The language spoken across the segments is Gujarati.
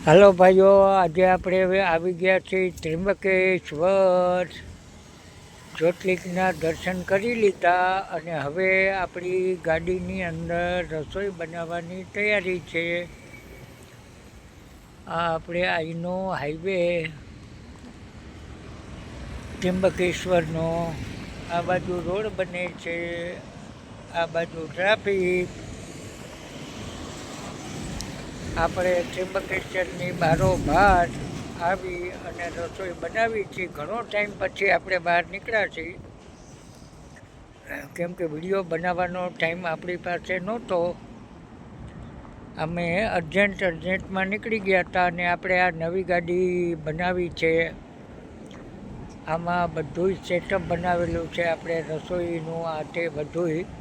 હાલો ભાઈઓ, આજે આપણે હવે આવી ગયા છીએ ત્રિંબકેશ્વર. જ્યોતિર્લિંગના દર્શન કરી લીધા અને હવે આપણી ગાડીની અંદર રસોઈ બનાવવાની તૈયારી છે. આ આપણે અહીંનો હાઈવે ત્રિંબકેશ્વરનો. આ બાજુ રોડ બને છે, આ બાજુ ટ્રાફિક. આપણે ત્રિંબકેશ્વરની બારોબાર આવી અને રસોઈ બનાવી છે. ઘણો ટાઈમ પછી આપણે બહાર નીકળ્યા છીએ, કેમ કે વિડીયો બનાવવાનો ટાઈમ આપણી પાસે નહોતો. અમે અર્જન્ટમાં નીકળી ગયા હતા અને આપણે આ નવી ગાડી બનાવી છે. આમાં બધું સેટઅપ બનાવેલું છે, આપણે રસોઈનું આ તે બધું.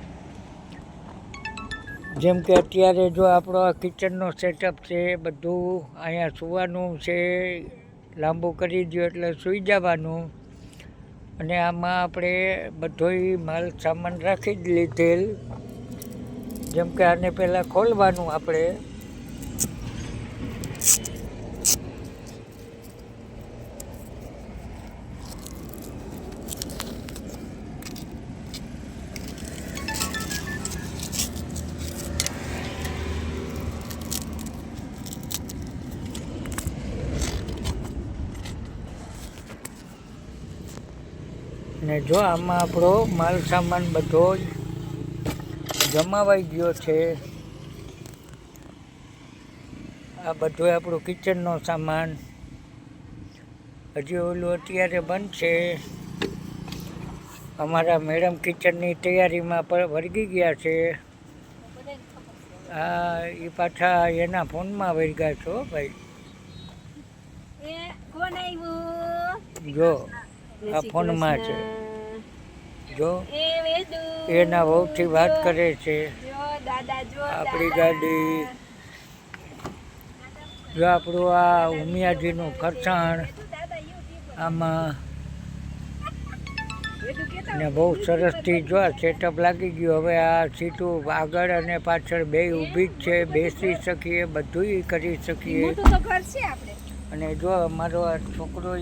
જેમ કે અત્યારે જો આપણો આ કિચનનો સેટઅપ છે, બધું અહીંયા સૂવાનું છે. લાંબુ કરી દો એટલે સૂઈ જવાનું. અને આમાં આપણે બધોય માલ સામાન રાખી જ લીધેલ. જેમ કે આને પહેલાં ખોલવાનું આપણે. ને જો આમાં આપણો માલ સામાન બધો જમાવાઈ ગયો છે. આ બધો આપણો કિચનનો સામાન. હજી ઓલું અત્યારે બંધ છે. અમારા મેડમ કિચનની તૈયારીમાં પણ વળગી ગયા છે. હા, એ પાછા એના ફોનમાં વળગ્યા છો ભાઈ. જો આ ફોનમાં છે, જો એના વહુથી વાત કરે છે. આપણી ગાડી જો આપણું આ ઉમિયાજીનું ફરસાણ આમાં. ને બહુ સરસથી જો આ સેટઅપ લાગી ગયું. હવે આ સીટું આગળ અને પાછળ બે ઊભી જ છે, બેસી શકીએ, બધું કરી શકીએ. અને જો અમારો આ છોકરો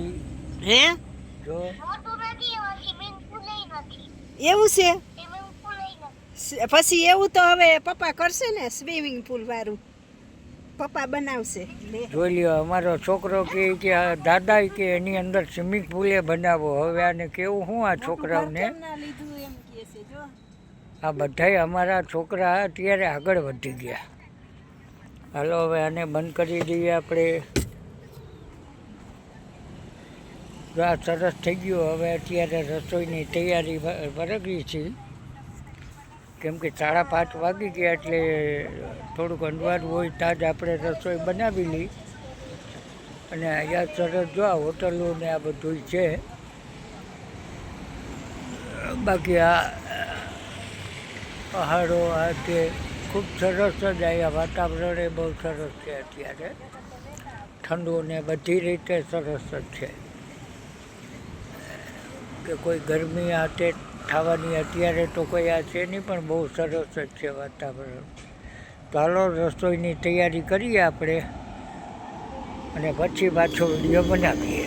જો એવું છે. પછી એવું તો હવે પપ્પા કરશે ને, સ્વિમિંગ પુલ વાળું પપ્પા બનાવશે. જોઈ લ્યો, અમારો છોકરો કે દાદા કે એની અંદર સ્વિમિંગ પુલે બનાવો. હવે આને કેવું શું આ છોકરાઓને. આ બધાય અમારા છોકરા અત્યારે આગળ વધી ગયા. હાલો હવે આને બંધ કરી દઈએ આપણે. જો આ સરસ થઈ ગયું. હવે અત્યારે રસોઈની તૈયારી વરગી છે, કેમ કે 5:30 વાગી ગયા એટલે થોડુંક અંધવારું હોય ત્યાં જ આપણે રસોઈ બનાવી લઈ. અને અહીંયા સરસ જો આ હોટલો ને આ બધું છે. બાકી આ પહાડો આ તે ખૂબ સરસ જ. અહીંયા વાતાવરણ એ બહુ સરસ છે અત્યારે. ઠંડુ ને બધી રીતે સરસ જ છે, કે કોઈ ગરમી આ તે થવાની અત્યારે તો કોઈ આ છે નહીં, પણ બહુ સરસ જ છે વાતાવરણ. તો હાલો રસોઈની તૈયારી કરીએ આપણે અને પછી પાછો વિડીયો બનાવીએ.